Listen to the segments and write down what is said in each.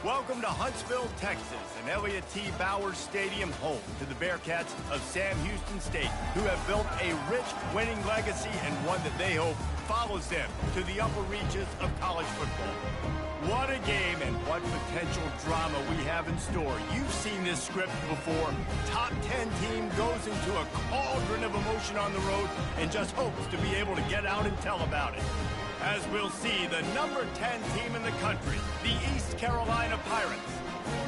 Welcome to Huntsville, Texas, and Elliott T. Bowers Stadium, home to the Bearcats of Sam Houston State, who have built a rich winning legacy and one that they hope follows them to the upper reaches of college football. What a game and what potential drama we have in store. You've seen this script before. Top 10 team goes into a cauldron of emotion on the road and just hopes to be able to get out and tell about it. As we'll see, the number 10 team in the country, the East Carolina Pirates,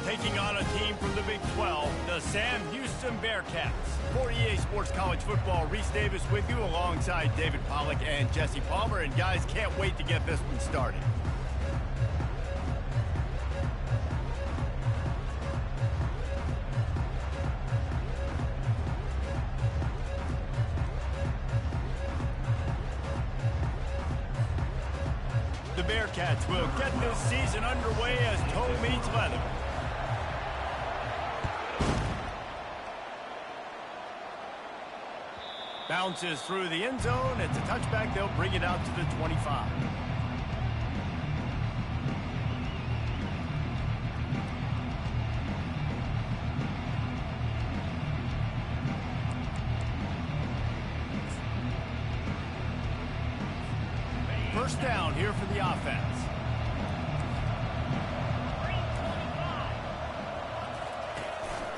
taking on a team from the Big 12, the Sam Houston Bearcats. For EA Sports College Football, Reese Davis with you alongside David Pollack and Jesse Palmer. And guys, can't wait to get this one started. The Bearcats will get this season underway as toe meets leather. Bounces through the end zone. It's a touchback. They'll bring it out to the 25. First down here for the offense.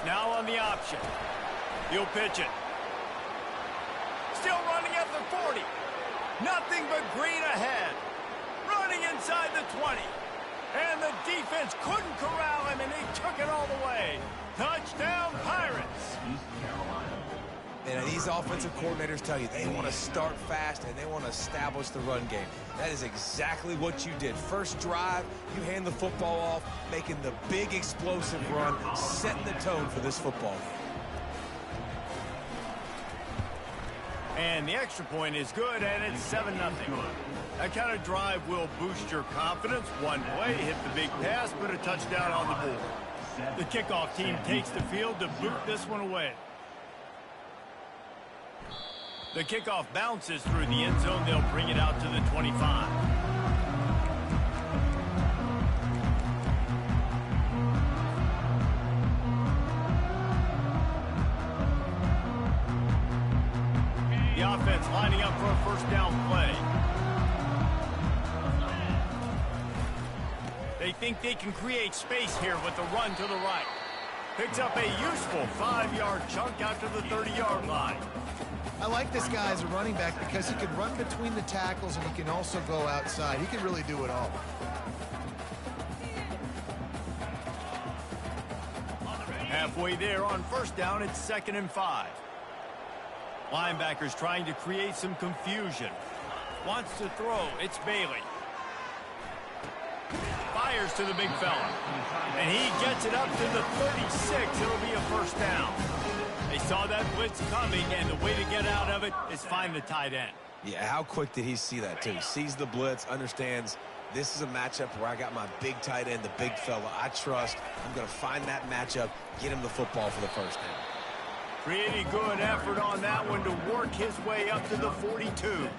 Now on the option. He'll pitch it. Still running at the 40. Nothing but green ahead. Running inside the 20. And the defense couldn't corral him, and he took it all the way. Touchdown, Pirates. And these offensive coordinators tell you they want to start fast and they want to establish the run game. That is exactly what you did. First drive, you hand the football off, making the big explosive run, setting the tone for this football game. And the extra point is good, and it's 7-0. That kind of drive will boost your confidence. One play, hit the big pass, put a touchdown on the board. The kickoff team takes the field to boot this one away. The kickoff bounces through the end zone. They'll bring it out to the 25. The offense lining up for a first down play. They think they can create space here with the run to the right. Picks up a useful 5-yard chunk out to the 30-yard line. I like this guy as a running back because he can run between the tackles and he can also go outside. He can really do it all. Halfway there on first down, it's 2nd and 5. Linebackers trying to create some confusion. Wants to throw. It's Bailey. Fires to the big fella. And he gets it up to the 36. It'll be a first down. They saw that blitz coming, and the way to get out of it is find the tight end. Yeah, how quick did he see that, too? He sees the blitz, understands this is a matchup where I got my big tight end, the big fella I trust. I'm going to find that matchup, get him the football for the first down. Pretty good effort on that one to work his way up to the 42.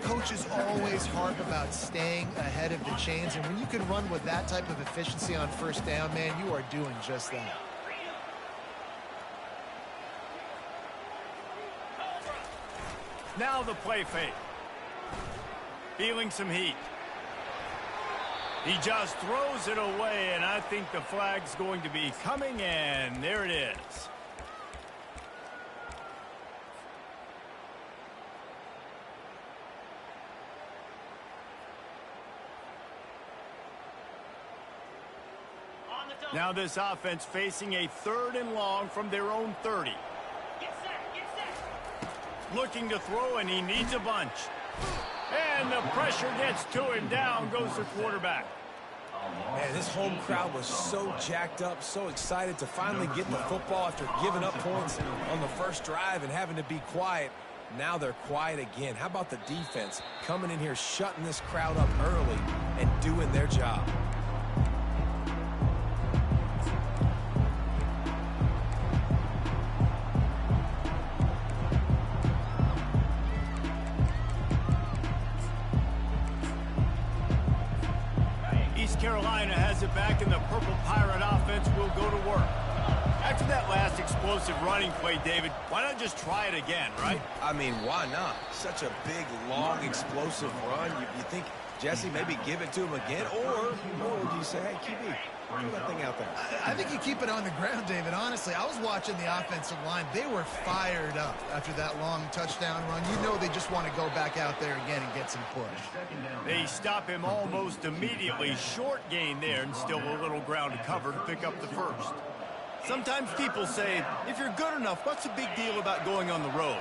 Coaches always harp about staying ahead of the chains, and when you can run with that type of efficiency on first down, man, you are doing just that. Now the play fake. Feeling some heat. He just throws it away, and I think the flag's going to be coming, and there it is. Now this offense facing a 3rd and long from their own 30. Looking to throw, and he needs a bunch. And the pressure gets to him. Down goes the quarterback. Man, this home crowd was so jacked up, so excited to finally get the football after giving up points on the first drive and having to be quiet. Now they're quiet again. How about the defense coming in here, shutting this crowd up early and doing their job? Carolina has it back, and the Purple Pirate offense will go to work. After that last explosive running play, David, why not just try it again, right? I mean, why not? Such a big, long, explosive run. You think, Jesse, maybe give it to him again? Or would you say, hey, QB, throw that thing out there? I think you keep it on the ground, David. Honestly, I was watching the offensive line. They were fired up after that long touchdown run. You know they just want to go back out there again and get some push. They stop him almost immediately. Short gain there, and still a little ground to cover to pick up the first. Sometimes people say, if you're good enough, what's the big deal about going on the road?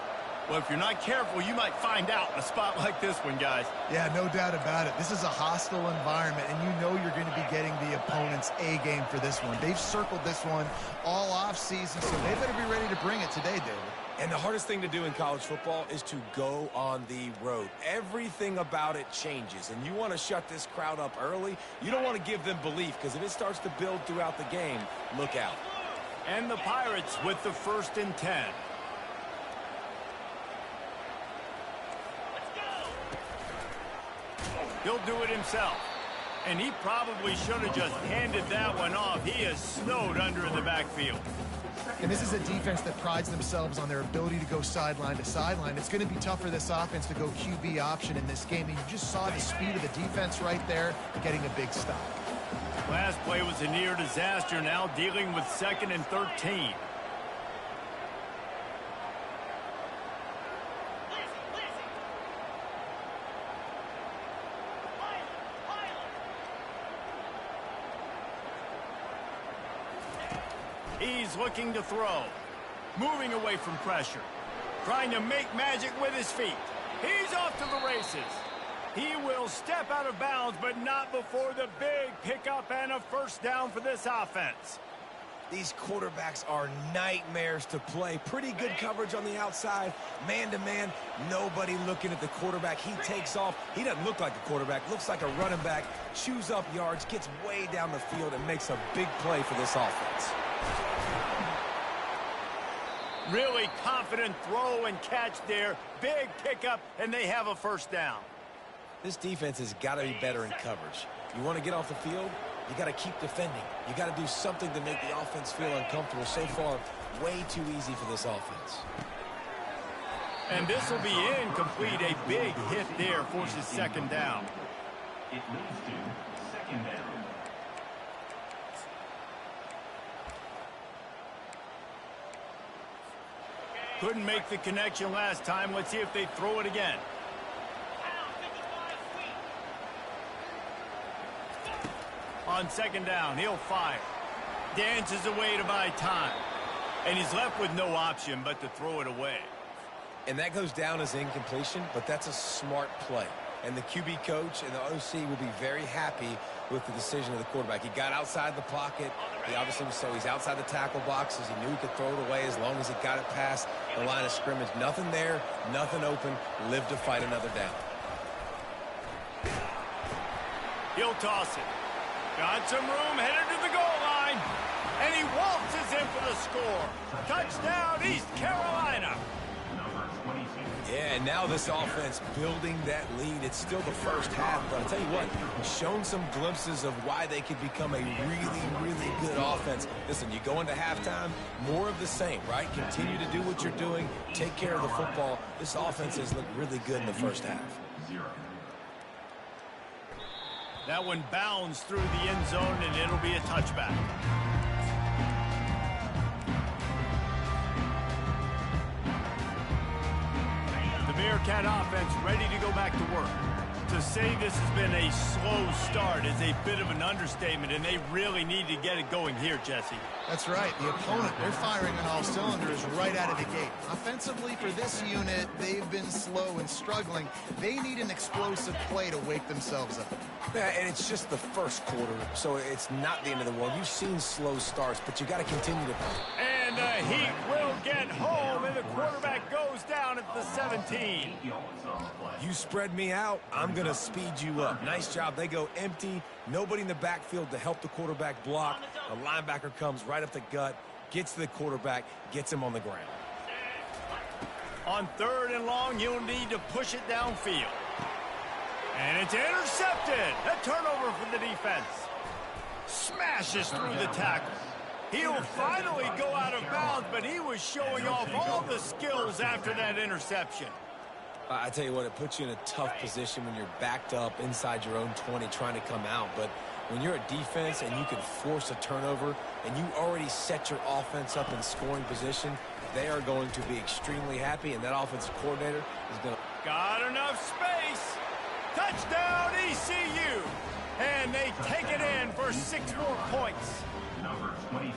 Well, if you're not careful, you might find out in a spot like this one, guys. Yeah, no doubt about it. This is a hostile environment, and you know you're going to be getting the opponent's A game for this one. They've circled this one all offseason, so they better be ready to bring it today, David. And the hardest thing to do in college football is to go on the road. Everything about it changes, and you want to shut this crowd up early. You don't want to give them belief, because if it starts to build throughout the game, look out. And the Pirates with the 1st and 10. He'll do it himself. And he probably should have just handed that one off. He is snowed under in the backfield. And this is a defense that prides themselves on their ability to go sideline to sideline. It's going to be tough for this offense to go QB option in this game. And you just saw the speed of the defense right there, getting a big stop. Last play was a near disaster, now dealing with 2nd and 13. He's looking to throw. Moving away from pressure. Trying to make magic with his feet. He's off to the races. He will step out of bounds, but not before the big pickup and a 1st down for this offense. These quarterbacks are nightmares to play. Pretty good coverage on the outside. Man-to-man, nobody looking at the quarterback. He takes off. He doesn't look like a quarterback. Looks like a running back. Chews up yards, gets way down the field, and makes a big play for this offense. Really confident throw and catch there. Big pickup, and they have a 1st down. This defense has got to be better in coverage. You want to get off the field, you got to keep defending. You got to do something to make the offense feel uncomfortable. So far, way too easy for this offense. And this will be incomplete. A big hit there forces 2nd down. It leads to 2nd down. Couldn't make the connection last time. Let's see if they throw it again. On 2nd down, he'll fire. Dances away to buy time. And he's left with no option but to throw it away. And that goes down as incompletion, but that's a smart play. And the QB coach and the OC will be very happy with the decision of the quarterback. He got outside the pocket. He obviously was, so he's outside the tackle boxes. He knew he could throw it away as long as he got it past the line of scrimmage. Nothing there, nothing open. Live to fight another down. He'll toss it. Got some room, headed to the goal line. And he waltzes in for the score. Touchdown, East Carolina. Yeah, and now this offense building that lead. It's still the 1st half, but I'll tell you what, shown some glimpses of why they could become a really, really good offense. Listen, you go into halftime, more of the same, right? Continue to do what you're doing, take care of the football. This offense has looked really good in the 1st half. That one bounds through the end zone, and it'll be a touchback. The Bearcat offense ready to go back to work. To say this has been a slow start is a bit of an understatement, and they really need to get it going here, Jesse. That's right. The opponent, they're firing on all cylinders right out of the gate. Offensively, for this unit, they've been slow and struggling. They need an explosive play to wake themselves up. Yeah, and it's just the 1st quarter, so it's not the end of the world. You've seen slow starts, but you got to continue to play. And the Heat will get home, and the quarterback goes down at the 17. You spread me out, I'm going to speed you up. Nice job. They go empty. Nobody in the backfield to help the quarterback block. The linebacker comes right up the gut, gets to the quarterback, gets him on the ground. On 3rd and long, you'll need to push it downfield. And it's intercepted. A turnover for the defense. Smashes through the tackle. He'll finally go out of bounds, but he was showing off all the skills after that interception. I tell you what, it puts you in a tough position when you're backed up inside your own 20 trying to come out. But when you're a defense and you can force a turnover and you already set your offense up in scoring position, they are going to be extremely happy, and that offensive coordinator is going to... Got enough space. Touchdown, ECU. And they take it in for 6 more points. Number 22.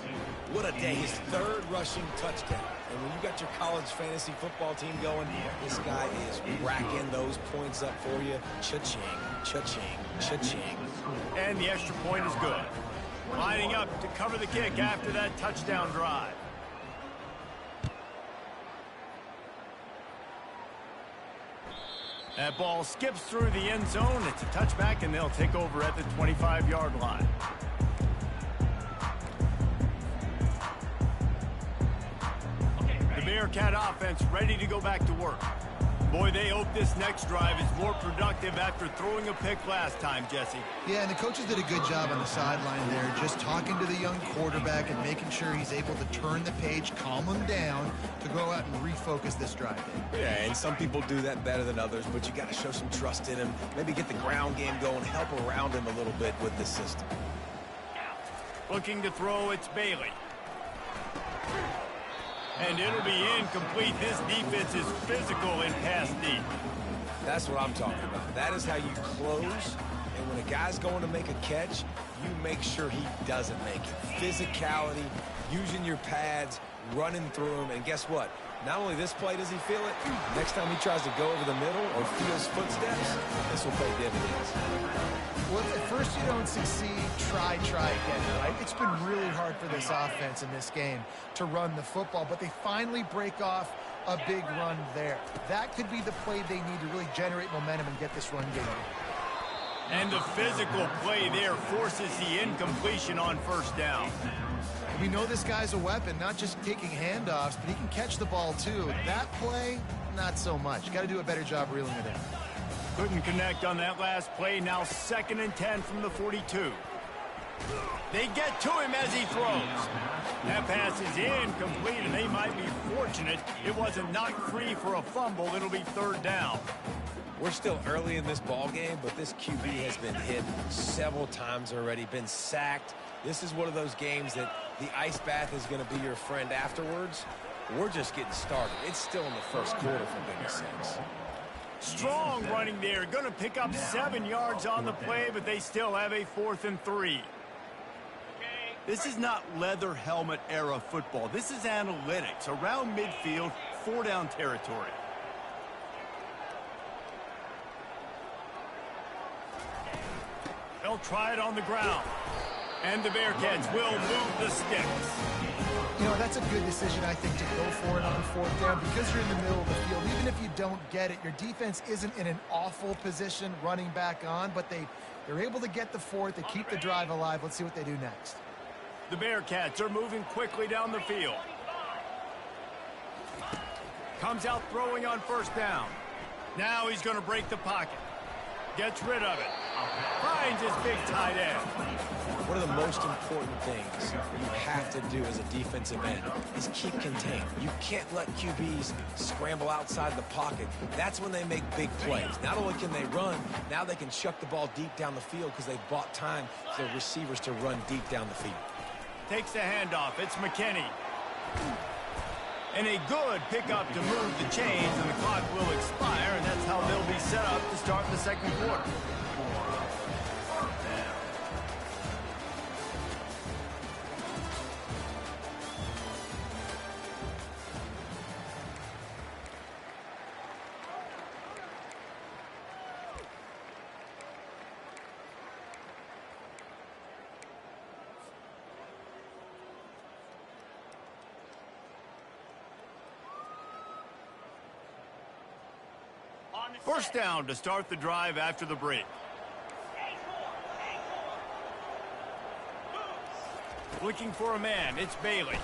What a day. His 3rd rushing touchdown. And when you got your college fantasy football team going, this guy is racking those points up for you. Cha-ching, cha-ching, cha-ching. And the extra point is good. Lining up to cover the kick after that touchdown drive. That ball skips through the end zone. It's a touchback, and they'll take over at the 25-yard line. The Bearcat offense ready to go back to work. Boy, they hope this next drive is more productive after throwing a pick last time, Jesse. Yeah, and the coaches did a good job on the sideline there, just talking to the young quarterback and making sure he's able to turn the page, calm him down, to go out and refocus this drive. Yeah, and some people do that better than others, but you got to show some trust in him, maybe get the ground game going, help around him a little bit with this system. Looking to throw, it's Bailey. And it'll be incomplete. This defense is physical in pass deep. That's what I'm talking about. That is how you close. And when a guy's going to make a catch, you make sure he doesn't make it. Physicality, using your pads, running through him. And guess what? Not only this play does he feel it, next time he tries to go over the middle or feels footsteps, this will pay dividends. Well, if at first you don't succeed, try again, right? It's been really hard for this offense in this game to run the football, but they finally break off a big run there. That could be the play they need to really generate momentum and get this run game. And the physical play there forces the incompletion on first down. We know this guy's a weapon, not just taking handoffs, but he can catch the ball too. That play, not so much. Got to do a better job reeling it in. Couldn't connect on that last play. Now 2nd and 10 from the 42. They get to him as he throws. That pass is incomplete, and they might be fortunate it wasn't knocked free for a fumble. It'll be 3rd down. We're still early in this ball game, but this QB has been hit several times already, been sacked. This is one of those games that the ice bath is going to be your friend afterwards. We're just getting started. It's still in the first quarter, for goodness sakes. Strong running there. Going to pick up 7 yards on the play, but they still have a 4th and 3. This is not leather helmet era football. This is analytics. Around midfield, 4-down territory. They'll try it on the ground. And the Bearcats will move the sticks. You know, that's a good decision, I think, to go for it on 4th down because you're in the middle of the field. Even if you don't get it, your defense isn't in an awful position running back on, but they're able to get the 4th. They keep the drive alive. Let's see what they do next. The Bearcats are moving quickly down the field. Comes out throwing on 1st down. Now he's going to break the pocket. Gets rid of it. Finds his big tight end. One of the most important things you have to do as a defensive end is keep contained. You can't let QBs scramble outside the pocket. That's when they make big plays. Not only can they run, now they can chuck the ball deep down the field because they've bought time for the receivers to run deep down the field. Takes the handoff. It's McKinney. And a good pickup to move the chains, and the clock will expire, and that's how they'll be set up to start the 2nd quarter. First down to start the drive after the break. Looking for a man. It's Bailey.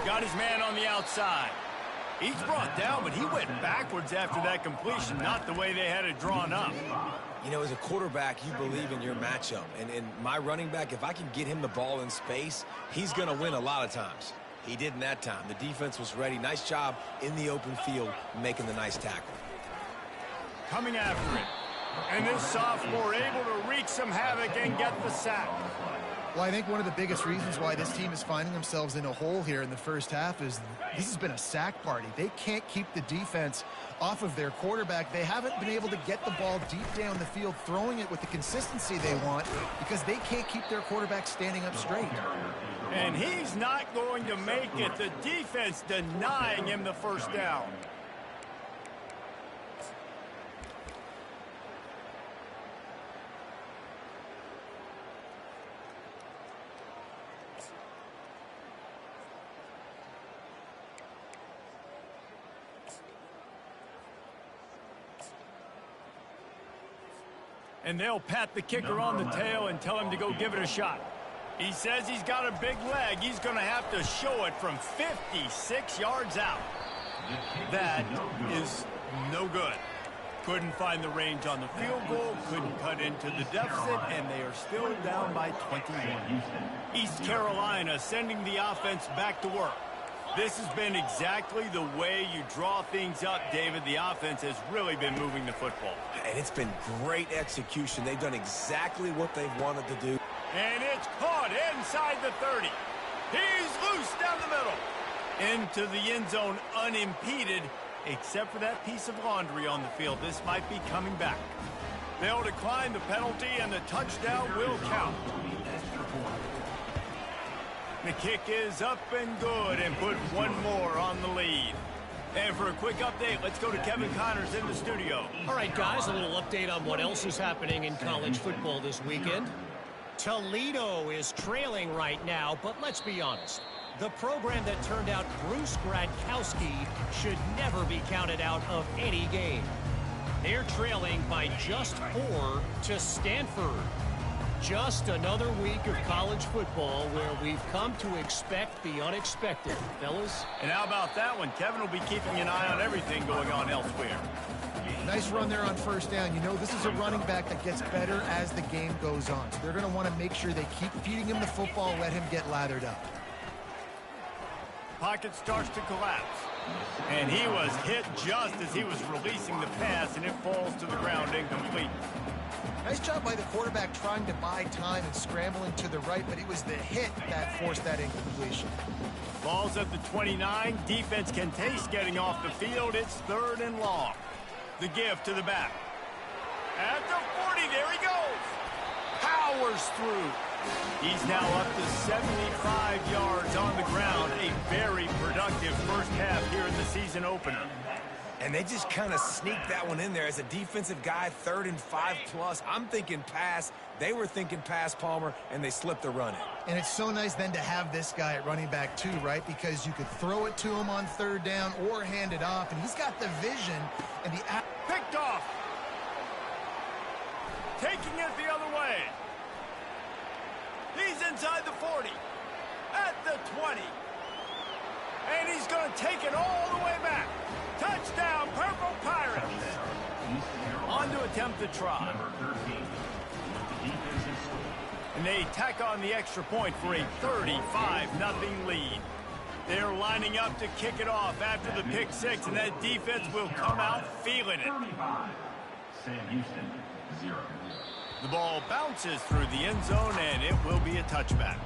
Got his man on the outside. He's brought down, but he went backwards after that completion, not the way they had it drawn up. You know, as a quarterback, you believe in your matchup. And my running back, if I can get him the ball in space, he's going to win a lot of times. He didn't that time. The defense was ready. Nice job in the open field making the nice tackle. Coming after it. And this sophomore able to wreak some havoc and get the sack. Well, I think one of the biggest reasons why this team is finding themselves in a hole here in the first half is this has been a sack party. They can't keep the defense off of their quarterback. They haven't been able to get the ball deep down the field, throwing it with the consistency they want because they can't keep their quarterback standing up straight. And he's not going to make it. The defense denying him the first down. And they'll pat the kicker on the tail and tell him to go give it a shot. He says he's got a big leg. He's going to have to show it from 56 yards out. That is no good. Couldn't find the range on the field goal, couldn't cut into the deficit, and they are still down by 21. East Carolina sending the offense back to work. This has been exactly the way you draw things up, David. The offense has really been moving the football. And it's been great execution. They've done exactly what they've wanted to do. And it's caught inside the 30. He's loose down the middle. Into the end zone unimpeded, except for that piece of laundry on the field. This might be coming back. They'll decline the penalty, and the touchdown will count. The kick is up and good and put one more on the lead. And for a quick update, let's go to Kevin Connors in the studio. All right, guys, a little update on what else is happening in college football this weekend. Toledo is trailing right now, but let's be honest. The program that turned out Bruce Gradkowski should never be counted out of any game. They're trailing by just 4 to Stanford. Just another week of college football where we've come to expect the unexpected, fellas. And how about that one? Kevin will be keeping an eye on everything going on elsewhere. Nice run there on first down. You know, this is a running back that gets better as the game goes on. So they're going to want to make sure they keep feeding him the football, let him get lathered up. Pocket starts to collapse. And he was hit just as he was releasing the pass, and it falls to the ground incomplete. Nice job by the quarterback trying to buy time and scrambling to the right, but it was the hit that forced that incompletion. Ball's at the 29. Defense can taste getting off the field. It's 3rd and long. The give to the back. At the 40, there he goes. Powers through. He's now up to 75 yards on the ground. A very productive first half here in the season opener. And they just kind of sneaked that one in there as a defensive guy, 3rd and 5+. I'm thinking pass. They were thinking pass, Palmer, and they slipped the run in. And it's so nice then to have this guy at running back too, right? Because you could throw it to him on 3rd down or hand it off, and he's got the vision and the... Picked off. Taking it the other way. He's inside the 40. At the 20. And he's going to take it all the way back. Touchdown, Purple Pirates. On to attempt the try. And they tack on the extra point for a 35-0 lead. They're lining up to kick it off after the pick six, and that defense will come out feeling it. Sam Houston, 0. The ball bounces through the end zone, and it will be a touchback.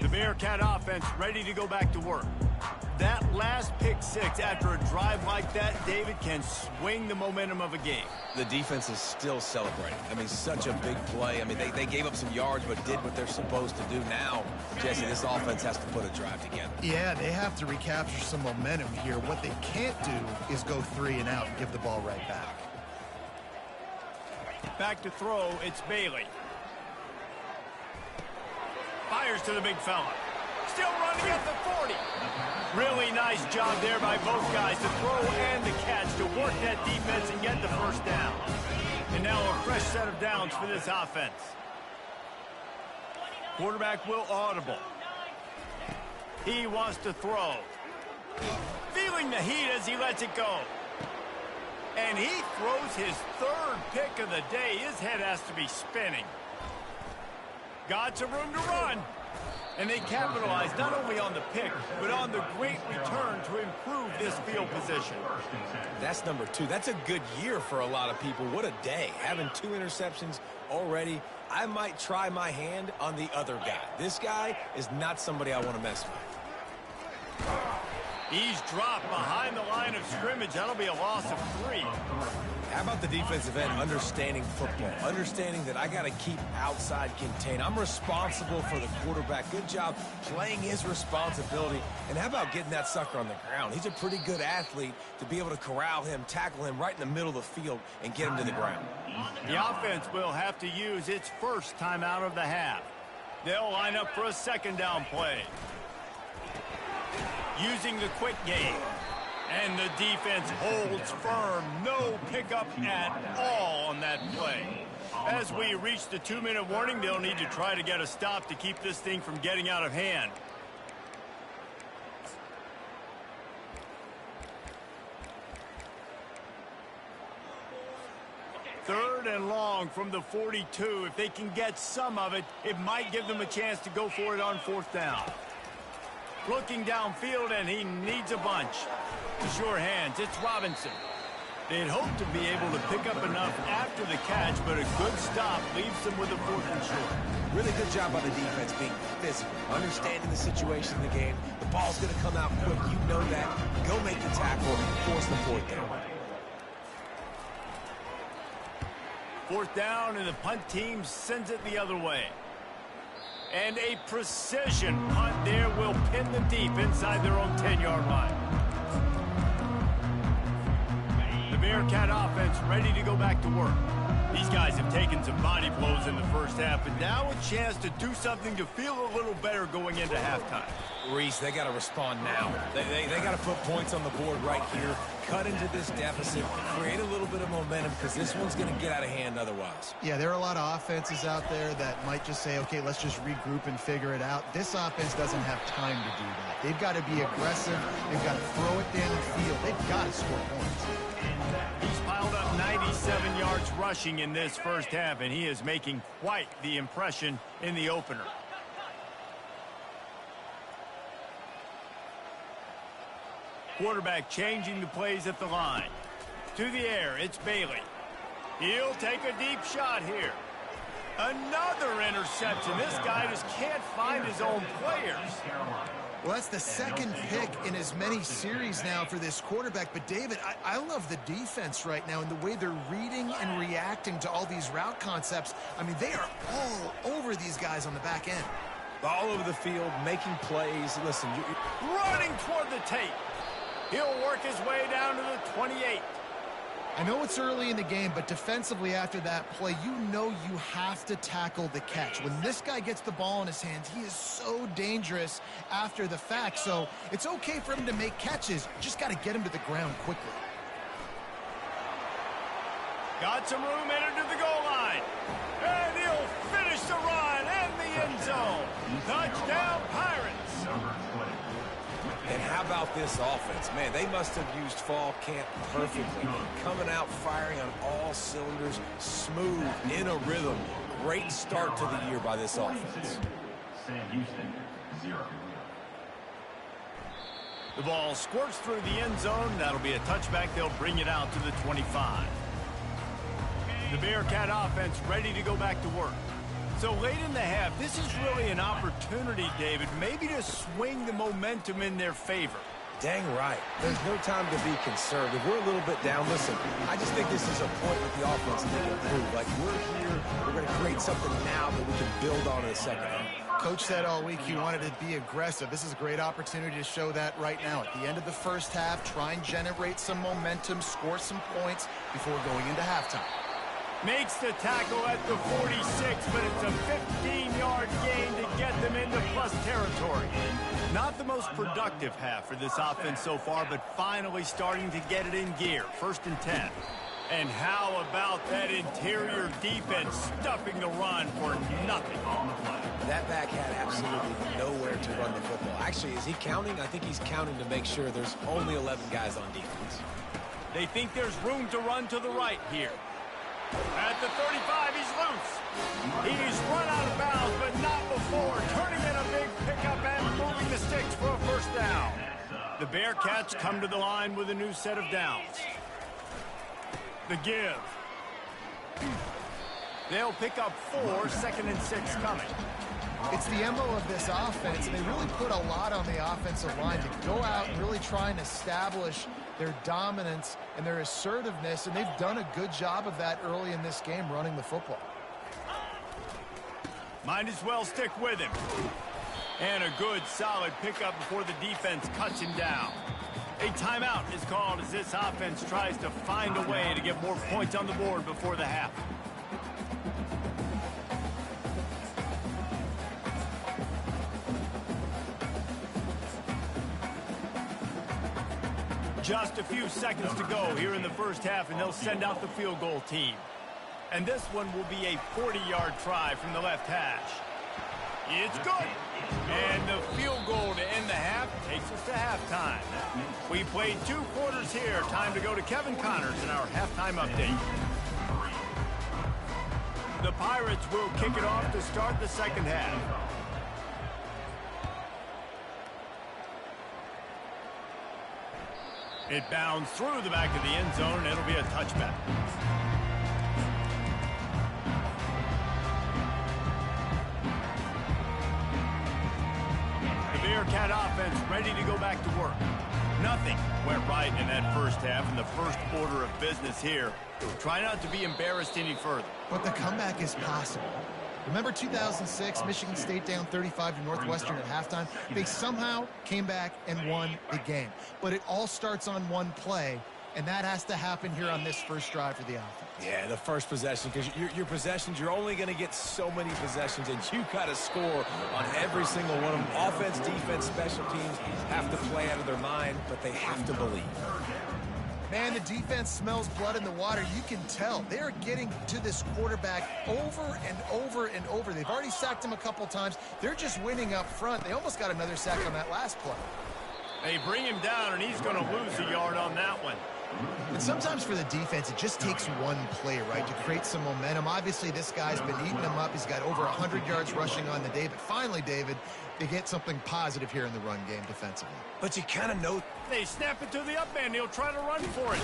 The Bearcat offense ready to go back to work. That last pick six after a drive like that, David, can swing the momentum of a game. The defense is still celebrating. I mean, such a big play. I mean, they gave up some yards but did what they're supposed to do. Now, Jesse, this offense has to put a drive together. Yeah, they have to recapture some momentum here. What they can't do is go 3 and out and give the ball right back. Back to throw, it's Bailey. Fires to the big fella. Still running at the 40. Really nice job there by both guys to throw and the catch to work that defense and get the first down. And now a fresh set of downs for this offense. Quarterback will audible. He wants to throw. Feeling the heat as he lets it go. And he throws his third pick of the day. His head has to be spinning. Got some room to run. And they capitalize not only on the pick, but on the great return to improve this field position. That's number 2. That's a good year for a lot of people. What a day. Having 2 interceptions already. I might try my hand on the other guy. This guy is not somebody I want to mess with. He's dropped behind the line of scrimmage. That'll be a loss of 3. How about the defensive end understanding football? Understanding that I got to keep outside contain. I'm responsible for the quarterback. Good job playing his responsibility. And how about getting that sucker on the ground? He's a pretty good athlete to be able to corral him, tackle him right in the middle of the field, and get him to the ground. The offense will have to use its first timeout of the half. They'll line up for a second down play. Using the quick game. And the defense holds firm. No pickup at all on that play. As we reach the 2-minute warning, they'll need to try to get a stop to keep this thing from getting out of hand. Third and long from the 42. If they can get some of it, it might give them a chance to go for it on 4th down. Looking downfield, and he needs a bunch. Sure hands, it's Robinson. They'd hope to be able to pick up enough after the catch, but a good stop leaves them with a 4th and short. Really good job by the defense being physical, understanding the situation in the game. The ball's going to come out quick. You know that. Go make the tackle, force the 4th down. 4th down, and the punt team sends it the other way. And a precision punt there will pin them deep inside their own 10-yard line. The Bearcat offense ready to go back to work. These guys have taken some body blows in the first half, and now a chance to do something to feel a little better going into halftime. Reese, they got to respond now. They got to put points on the board right here, cut into this deficit, create a little bit of momentum, because this one's going to get out of hand otherwise. Yeah, there are a lot of offenses out there that might just say, okay, let's just regroup and figure it out. This offense doesn't have time to do that. They've got to be aggressive. They've got to throw it down the field. They've got to score points. He's piled up 97 yards rushing in this first half, and he is making quite the impression in the opener. Quarterback changing the plays at the line. To the air, it's Bailey. He'll take a deep shot here. Another interception. This guy just can't find his own players. Well, that's the second pick in as many series now for this quarterback. But, David, I love the defense right now and the way they're reading and reacting to all these route concepts. I mean, they are all over these guys on the back end. All over the field, making plays. Listen, running toward the tape. He'll work his way down to the 28. I know it's early in the game, but defensively after that play, you know you have to tackle the catch. When this guy gets the ball in his hands, he is so dangerous after the fact. So it's okay for him to make catches. Just got to get him to the ground quickly. Got some room entered to the goal line. And he'll finish the run and the end zone. Touchdown, Pirates. And how about this offense? Man, they must have used fall camp perfectly. Coming out, firing on all cylinders, smooth, in a rhythm. Great start to the year by this offense. Sam Houston, 0. The ball squirts through the end zone. That'll be a touchback. They'll bring it out to the 25. The Bearcat offense ready to go back to work. So late in the half, this is really an opportunity, David, maybe to swing the momentum in their favor. Dang right. There's no time to be conservative. We're a little bit down. Listen, I just think this is a point with the offense to improve. Like, we're here, we're going to create something now that we can build on in the second half. Coach said all week he wanted to be aggressive. This is a great opportunity to show that right now. At the end of the first half, try and generate some momentum, score some points before going into halftime. Makes the tackle at the 46, but it's a 15-yard gain to get them into plus territory. Not the most productive half for this offense so far, but finally starting to get it in gear. 1st and 10. And how about that interior defense stuffing the run for nothing? That back had absolutely nowhere to run the football. Actually, is he counting? I think he's counting to make sure there's only 11 guys on defense. They think there's room to run to the right here. At the 35, he's loose. He's run out of bounds, but not before turning in a big pickup and moving the sticks for a first down. The Bearcats come to the line with a new set of downs. The give. They'll pick up 4, 2nd and 6 coming. It's the MO of this offense, and they really put a lot on the offensive line to go out and really try and establish their dominance and their assertiveness, and they've done a good job of that early in this game running the football. Might as well stick with him. And a good, solid pickup before the defense cuts him down. A timeout is called as this offense tries to find a way to get more points on the board before the half. Just a few seconds to go here in the first half, and they'll send out the field goal team. And this one will be a 40-yard try from the left hash. It's good. And the field goal to end the half takes us to halftime. We played 2 quarters here. Time to go to Kevin Connors in our halftime update. The Pirates will kick it off to start the second half. It bounds through the back of the end zone, and it'll be a touchback. Bearcat offense ready to go back to work. Nothing went right in that first half, and the first order of business here. Try not to be embarrassed any further. But the comeback is possible. Remember 2006, Michigan State down 35 to Northwestern at halftime? They somehow came back and won the game. But it all starts on one play, and that has to happen here on this first drive for the offense. Yeah, the first possession, because your possessions, you're only going to get so many possessions, and you got to score on every single one of them. Offense, defense, special teams have to play out of their mind, but they have to believe. Man, the defense smells blood in the water. You can tell. They're getting to this quarterback over and over and over. They've already sacked him a couple times. They're just winning up front. They almost got another sack on that last play. They bring him down, and he's going to lose a yard on that one. And sometimes for the defense, it just takes one play, right, to create some momentum. Obviously, this guy's been eating them up. He's got over 100 yards rushing on the day. But finally, David, they get something positive here in the run game defensively. But you kind of know. They snap it to the up man. He'll try to run for it.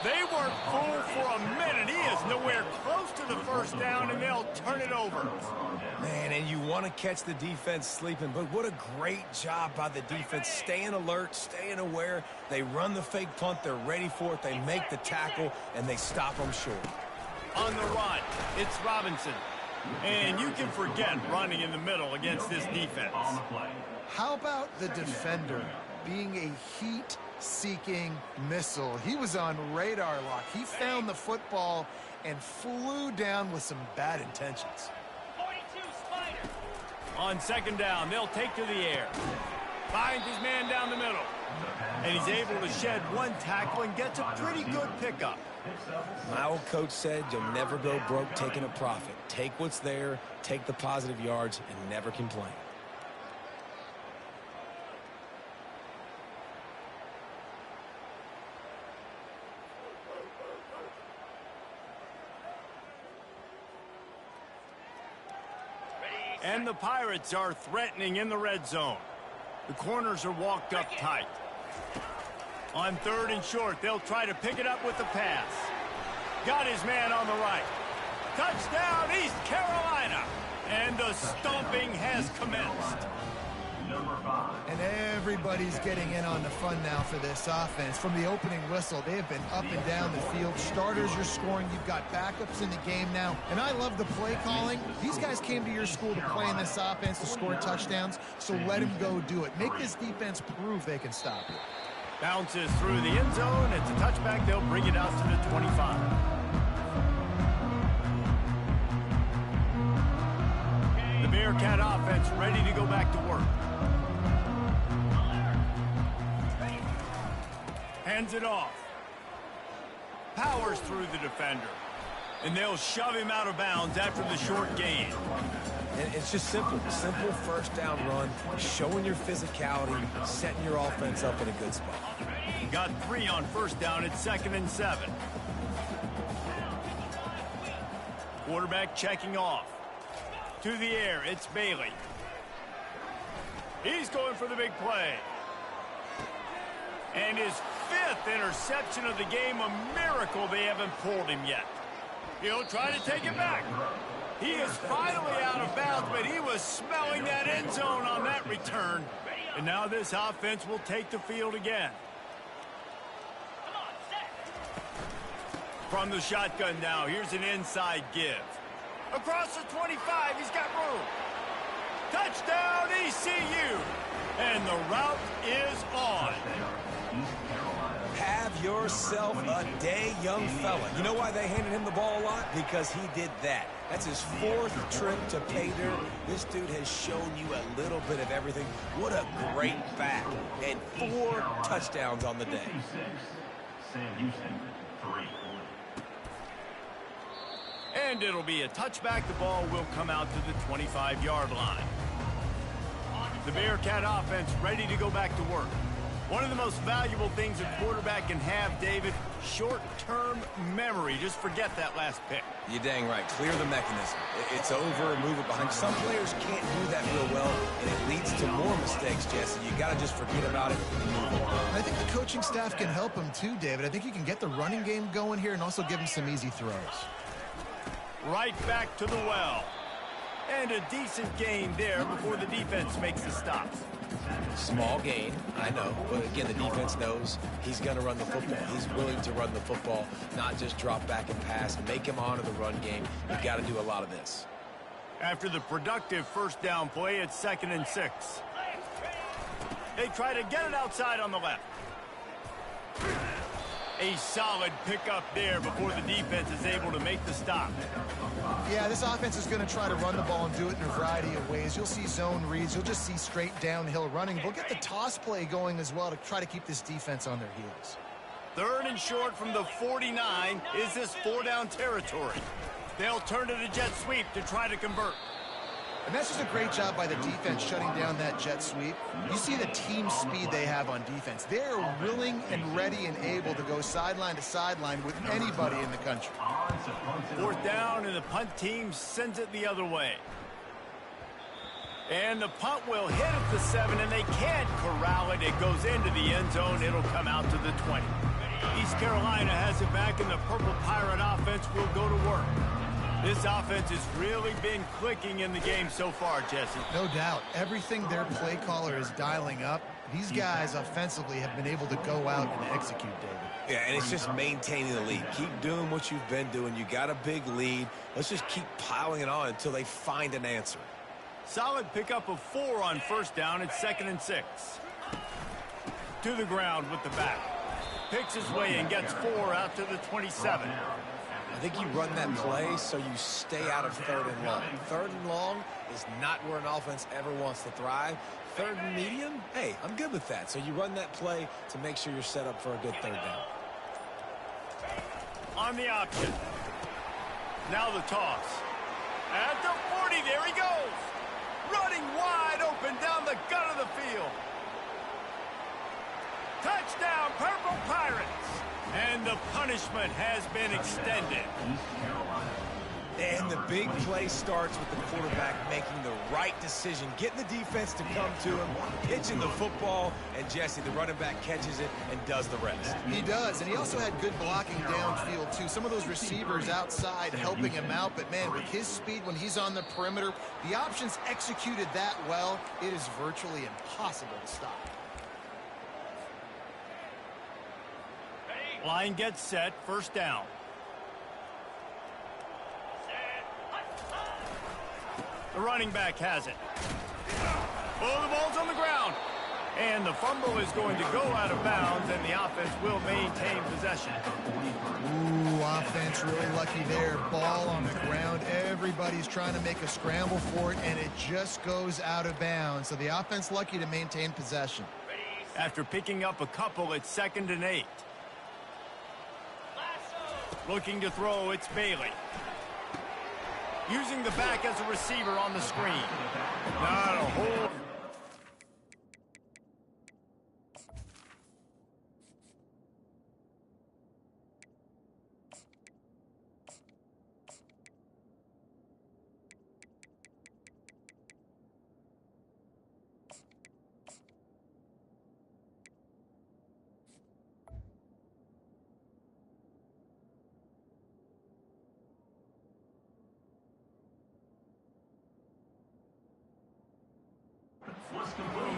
They weren't fooled for a minute. He is nowhere close to the first down, and they'll turn it over. Man, and you want to catch the defense sleeping, but what a great job by the defense. Staying alert, staying aware. They run the fake punt. They're ready for it. They make the tackle, and they stop them short. On the run, it's Robinson. And you can forget running in the middle against this defense. How about the defender being a heat-seeking missile? He was on radar lock. He found the football and flew down with some bad intentions. 42 Spider. On second down, they'll take to the air. Finds his man down the middle. And he's able to shed one tackle and gets a pretty good pickup. My old coach said you'll never go broke taking a profit. Take what's there, take the positive yards, and never complain. And the Pirates are threatening in the red zone. The corners are walked up tight. On third and short, they'll try to pick it up with the pass. Got his man on the right. Touchdown, East Carolina. And the stomping has commenced. And everybody's getting in on the fun now for this offense. From the opening whistle, they have been up and down the field. Starters are scoring. You've got backups in the game now. And I love the play calling. These guys came to your school to play in this offense to score touchdowns, so let them go do it. Make this defense prove they can stop it. Bounces through the end zone. It's a touchback. They'll bring it out to the 25. The Bearcat offense ready to go back to work. Hands it off. powers through the defender. And they'll shove him out of bounds after the short gain. And it's just simple. Simple first down run, showing your physicality, setting your offense up in a good spot. Got 3 on first down at 2nd and 7. Quarterback checking off. To the air, it's Bailey. He's going for the big play. And his 5th interception of the game, a miracle they haven't pulled him yet. He'll try to take it back. He is finally out of bounds, but he was smelling that end zone on that return. And now this offense will take the field again. From the shotgun now, here's an inside give. Across the 25, he's got room. Touchdown, ECU. And the route is on. Have yourself a day, young fella. You know why they handed him the ball a lot? Because he did that. That's his 4th trip to pay dirt. This dude has shown you a little bit of everything. What a great back. And 4 touchdowns on the day. Sam Houston, 3. And it'll be a touchback. The ball will come out to the 25-yard line. The Bearcat offense ready to go back to work. One of the most valuable things a quarterback can have, David, short-term memory. Just forget that last pick. You're dang right. Clear the mechanism. It's over, move it behind. Some players can't do that real well, and it leads to more mistakes, Jesse. You got to just forget about it and move on. I think the coaching staff can help him too, David. I think you can get the running game going here and also give him some easy throws. Right back to the well. And a decent gain there before the defense makes the stop. Small gain, I know, but again, the defense knows he's going to run the football. He's willing to run the football, not just drop back and pass, make him honor the run game. You've got to do a lot of this. After the productive first down play, it's 2nd and 6. They try to get it outside on the left. A solid pickup there before the defense is able to make the stop. Yeah, this offense is going to try to run the ball and do it in a variety of ways. You'll see zone reads. You'll just see straight downhill running. We'll get the toss play going as well to try to keep this defense on their heels. 3rd and short from the 49. Is this 4-down territory? They'll turn to the jet sweep to try to convert. And that's just a great job by the defense shutting down that jet sweep. You see the team speed they have on defense. They're willing and ready and able to go sideline to sideline with anybody in the country. 4th down, and the punt team sends it the other way. And the punt will hit at the 7, and they can't corral it. It goes into the end zone. It'll come out to the 20. East Carolina has it back, and the Purple Pirate offense will go to work. This offense has really been clicking in the game so far, Jesse. No doubt. Everything their play caller is dialing up, these guys offensively have been able to go out and execute, David. Yeah, and it's just maintaining the lead. Keep doing what you've been doing. You got a big lead. Let's just keep piling it on until they find an answer. Solid pickup of 4 on first down. It's 2nd and 6. To the ground with the back. Picks his way and gets 4 out to the 27. I think you run that play so you stay out of 3rd and long. 3rd and long is not where an offense ever wants to thrive. 3rd and medium, hey, I'm good with that. So you run that play to make sure you're set up for a good 3rd down. On the option. Now the toss. At the 40, there he goes. Running wide open down the gut of the field. Touchdown, Purple Pirates. And the punishment has been extended. And the big play starts with the quarterback making the right decision, getting the defense to come to him, pitching the football, and Jesse, the running back, catches it and does the rest. He does, and he also had good blocking downfield, too. Some of those receivers outside helping him out, but, man, with his speed when he's on the perimeter, the options executed that well, it is virtually impossible to stop. Line gets set, first down. The running back has it. Oh, the ball's on the ground. And the fumble is going to go out of bounds, and the offense will maintain possession. Ooh, offense really lucky there. Ball on the ground. Everybody's trying to make a scramble for it, and it just goes out of bounds. So the offense lucky to maintain possession. After picking up a couple, it's 2nd and 8. Looking to throw, it's Bailey. Using the back as a receiver on the screen. Not a whole...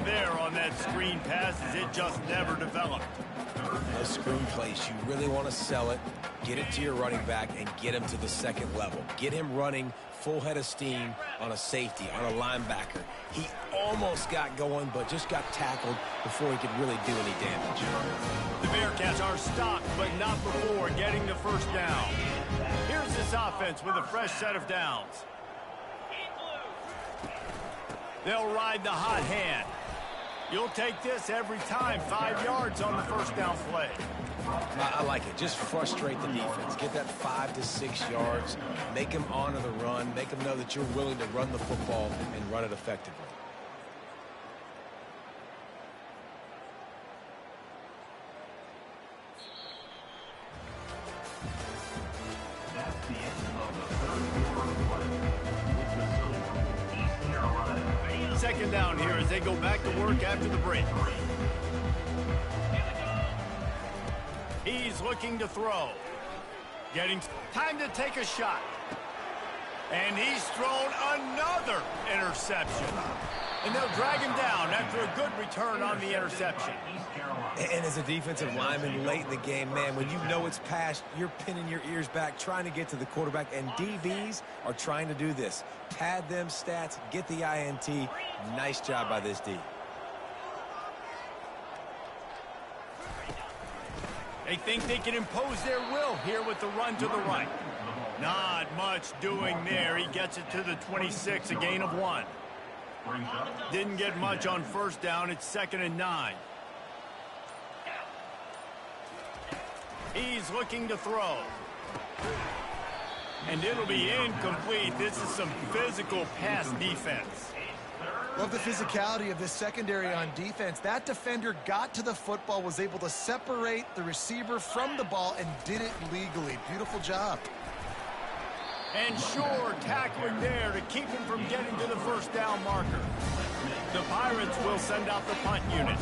There on that screen pass as it just never developed. A screen place, you really want to sell it, get it to your running back, and get him to the second level. Get him running full head of steam on a safety, on a linebacker. He almost got going, but just got tackled before he could really do any damage. The Bearcats are stopped, but not before getting the first down. Here's this offense with a fresh set of downs. They'll ride the hot hand. You'll take this every time. 5 yards on the first down play. I like it. Just frustrate the defense. Get that 5 to 6 yards. Make them honor the run. Make them know that you're willing to run the football and run it effectively. That's the end of the third quarter play. With the Silver, East Carolina. Second down here as they go back to work after the break. He's looking to throw. Getting time to take a shot. And he's thrown another interception. And they'll drag him down after a good return on the interception. And as a defensive lineman late in the game, man, when you know it's past, you're pinning your ears back, trying to get to the quarterback, and DBs are trying to do this. Pad them stats, get the INT. Nice job by this D. They think they can impose their will here with the run to the right. Not much doing there. He gets it to the 26, a gain of 1. Didn't get much on first down. It's 2nd and 9. He's looking to throw. And it'll be incomplete. This is some physical pass defense. Love the physicality of this secondary on defense. That defender got to the football, was able to separate the receiver from the ball, and did it legally. Beautiful job. And sure, tackling there to keep him from getting to the first down marker. The Pirates will send out the punt unit.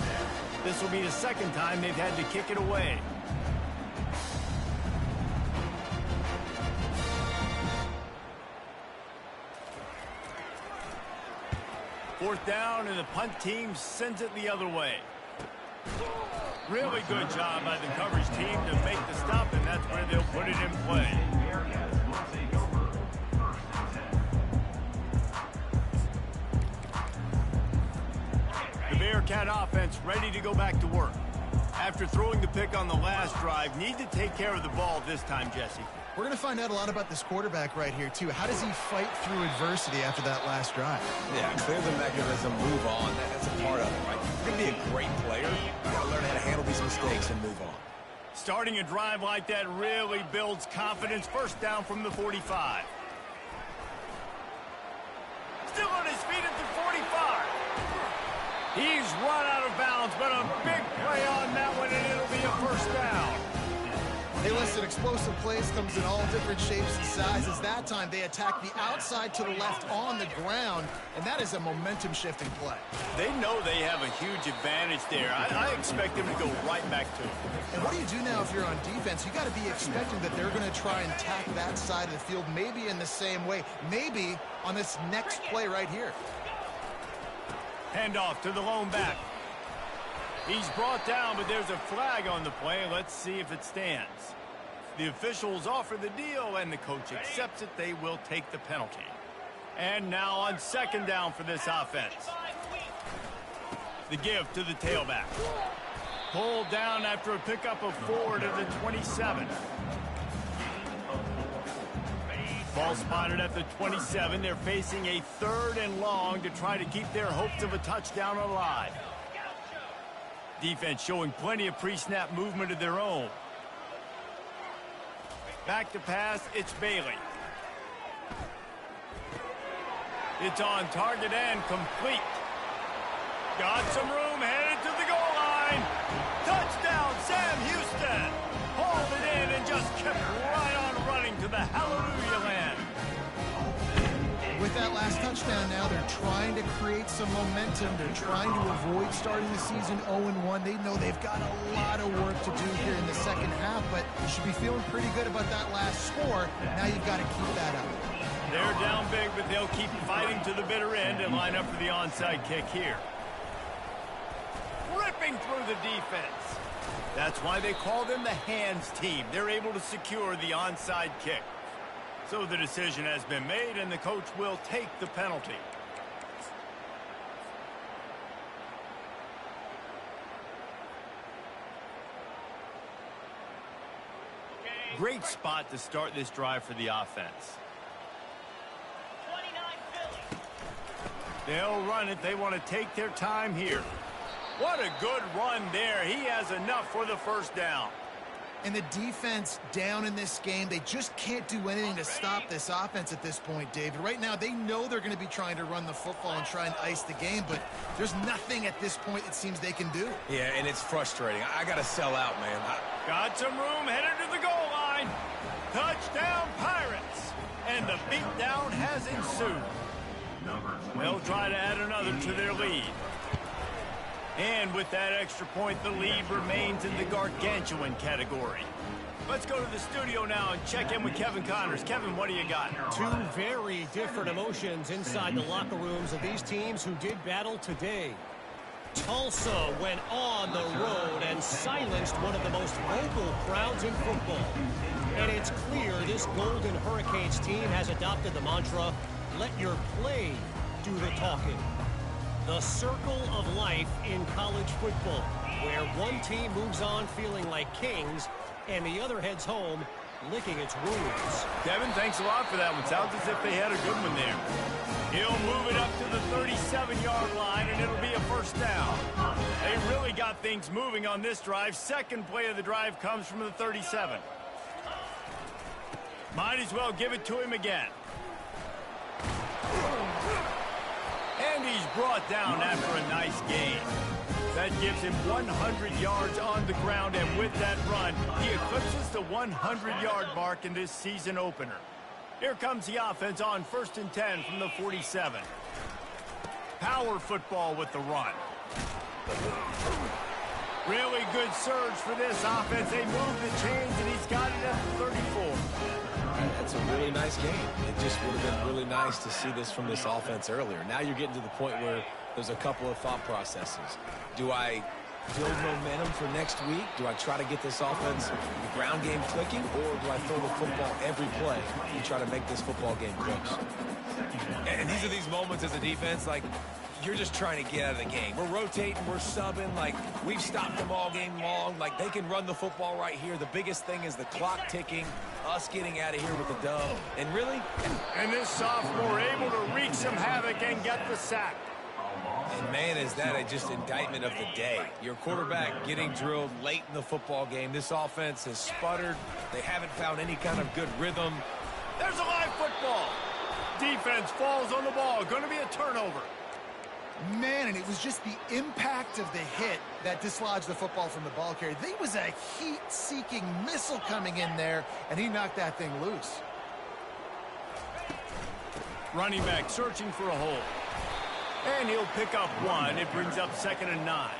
This will be the second time they've had to kick it away. Fourth down, and the punt team sends it the other way. Really good job by the coverage team to make the stop, and that's where they'll put it in play. The Bearcat offense ready to go back to work. After throwing the pick on the last drive, need to take care of the ball this time, Jesse. We're going to find out a lot about this quarterback right here, too. How does he fight through adversity after that last drive? Yeah, clear the mechanism, move on. That's a part of it, right? You're going to be a great player. You got to learn how to handle these mistakes and move on. Starting a drive like that really builds confidence. First down from the 45. Still on his feet at the 45. He's run out of bounds, but a big play on that one, and it'll be a first down. Hey, listen, explosive plays comes in all different shapes and sizes. That time, they attack the outside to the left on the ground, and that is a momentum-shifting play. They know they have a huge advantage there. I expect them to go right back to it. And what do you do now if you're on defense? You got to be expecting that they're going to try and attack that side of the field, maybe in the same way, maybe on this next play right here. Handoff to the lone back. He's brought down, but there's a flag on the play. Let's see if it stands. The officials offer the deal, and the coach accepts it. They will take the penalty. And now on second down for this offense. The give to the tailback. Pulled down after a pickup of 4 to the 27. Ball spotted at the 27. They're facing a 3rd and long to try to keep their hopes of a touchdown alive. Defense showing plenty of pre-snap movement of their own. Back to pass, it's Bailey. It's on target and complete. Got some room, headed to the goal line. Touchdown, Sam Houston. Hauled it in and just kept right on running to the hallelujah land. With that last touchdown now, they're trying to create some momentum. They're trying to avoid starting the season 0-1. They know they've got a lot of work to do here in the second half, but you should be feeling pretty good about that last score. Now you've got to keep that up. They're down big, but they'll keep fighting to the bitter end and line up for the onside kick here. Ripping through the defense. That's why they call them the hands team. They're able to secure the onside kick. So the decision has been made, and the coach will take the penalty. Great spot to start this drive for the offense. They'll run it. They want to take their time here. What a good run there. He has enough for the first down. And the defense down in this game, they just can't do anything to stop this offense at this point, David. Right now, they know they're going to be trying to run the football and try and ice the game, but there's nothing at this point it seems they can do. Yeah, and it's frustrating. I got to sell out, man. Got some room, headed to the goal line. Touchdown, Pirates. And the beatdown has ensued. They'll try to add another to their lead. And with that extra point, the lead remains in the gargantuan category. Let's go to the studio now and check in with Kevin Connors. Kevin, what do you got? Two very different emotions inside the locker rooms of these teams who did battle today. Tulsa went on the road and silenced one of the most vocal crowds in football. And it's clear this Golden Hurricanes team has adopted the mantra, let your play do the talking. The circle of life in college football, where one team moves on feeling like kings and the other heads home licking its wounds. Kevin, thanks a lot for that one. Sounds as if they had a good one there. He'll move it up to the 37-yard line, and it'll be a first down. They really got things moving on this drive. Second play of the drive comes from the 37. Might as well give it to him again. And he's brought down after a nice gain. That gives him 100 yards on the ground, and with that run, he eclipses the 100-yard mark in this season opener. Here comes the offense on 1st and 10 from the 47. Power football with the run. Really good surge for this offense. They move the chains, and he's got it at the 34. That's a really nice game. It just would have been really nice to see this from this offense earlier. Now you're getting to the point where there's a couple of thought processes. Do I build momentum for next week? Do I try to get this offense, the ground game clicking, or do I throw the football every play and try to make this football game close? And these are these moments as a defense, like, you're just trying to get out of the game. We're rotating, we're subbing, like, we've stopped them all game long. Like, they can run the football right here. The biggest thing is the clock ticking, us getting out of here with the dub. And really... And this sophomore able to wreak some havoc and get the sack. And, man, is that a just indictment of the day. Your quarterback getting drilled late in the football game. This offense has sputtered. They haven't found any kind of good rhythm. There's a live football. Defense falls on the ball. Going to be a turnover. Man, and it was just the impact of the hit that dislodged the football from the ball carrier. There was a heat-seeking missile coming in there, and he knocked that thing loose. Running back searching for a hole. And he'll pick up one. It brings up 2nd and 9.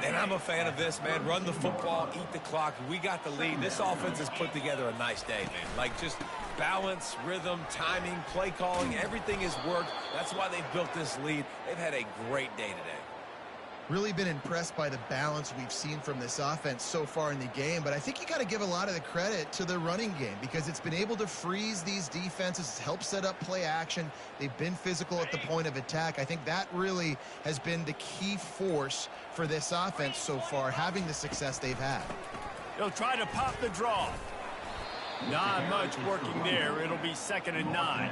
And I'm a fan of this, man. Run the football, eat the clock. We got the lead. This offense has put together a nice day, man. Like, just balance, rhythm, timing, play calling, everything has worked. That's why they've built this lead. They've had a great day today. Really been impressed by the balance we've seen from this offense so far in the game, but I think you got to give a lot of the credit to the running game because it's been able to freeze these defenses, help set up play action. They've been physical at the point of attack. I think that really has been the key force for this offense so far, having the success they've had. He'll try to pop the draw. Not much working there. It'll be 2nd and 9.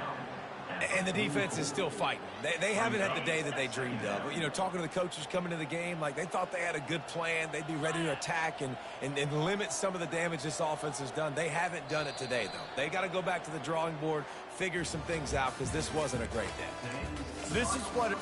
And the defense is still fighting. They haven't had the day that they dreamed of. You know, talking to the coaches coming to the game, like they thought they had a good plan. They'd be ready to attack and limit some of the damage this offense has done. They haven't done it today, though. They got to go back to the drawing board, figure some things out, because this wasn't a great day. This is what